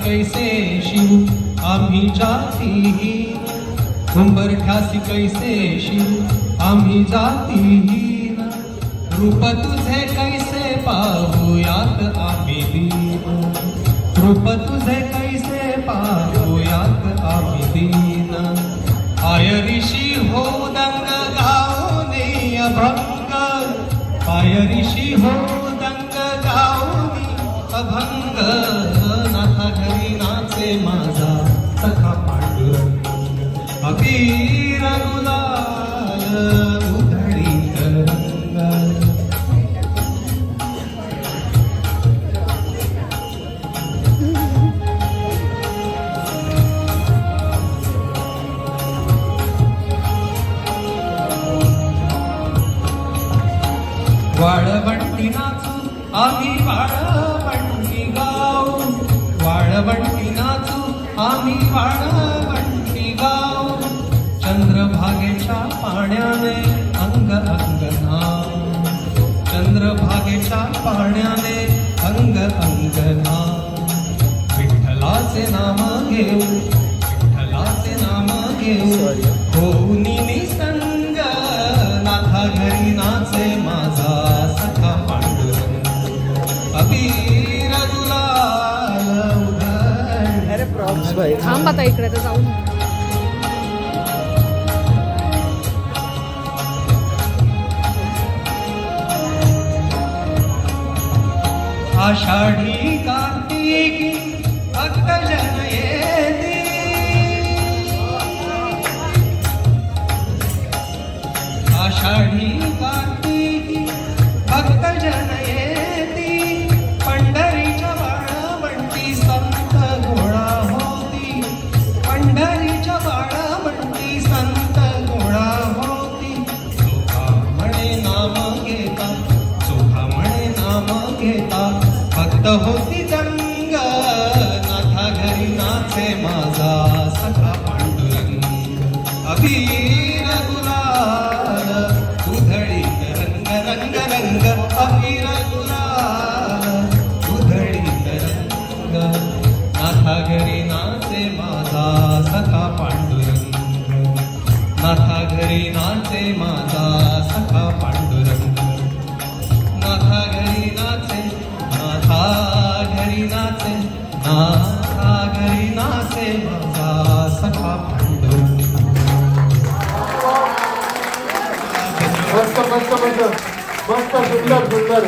कैसे शिव आम्ही जातीहीन, उंबरठ्यासी कैसे शिव आम्ही जातीहीन, रूप तुझे कैसे पाहूयात आम्ही दीन, रूप तुझे कैसे पाहूयात आम्ही दीन, आय ऋषी हो दंग गाऊनी अभंग, आय ऋषी हो दंग गाऊनी अभंग, नाथा घरी नाचे माझा सखा पांडुरंग, अबीर गुलाल उधळीत रंग. वाळवंटी नाचू आम्ही वाळवंटी गाऊ, वाळवंटी नाचू आम्ही वाळवंटी गाऊ, चंद्रभागेच्या पाण्याने अंग अंग नाव, चंद्रभागेच्या पाण्याने अंग अंग नाव, विठ्ठलाचे नाम घेऊ, विठ्ठलाचे नाम घेऊ, होऊनी निसंग, नाथा घरी नाचे माझा सखा पांडुरंग, अबीर गुलाल उधळ. अरे प्रॉप्स भाई थांब आता इकडे तर जाऊन. आषाढी कार्तिकी भक्तजन येती, आषाढी कार्तिकी भक्तजन येती, पंढरीच्या वाळवंटी संत गोळा होती, पंढरीच्या वाळवंटी संत गोळा होती, चोखा म्हणे नाम घेता, चोखा म्हणे नाम घेता, भक्त होती दंग, नाथा घरी नाचे माझा सखा पांडुरंग, अबीर गुलाल उधळीत रंग रंग रंग, अबीर गुलाल उधळीत रंग, नाथा घरी नाचे माझा सखा पांडुरंग, नाथा घरी नाचे माझा सखा पांडुरंग, नाथा घरी नाचे, नाथा घरी नाचे, नाथा घरी नाचे माझा सखा पांडुरंग. मस्त मस्त मस्त मस्त सुंदर सुंदर.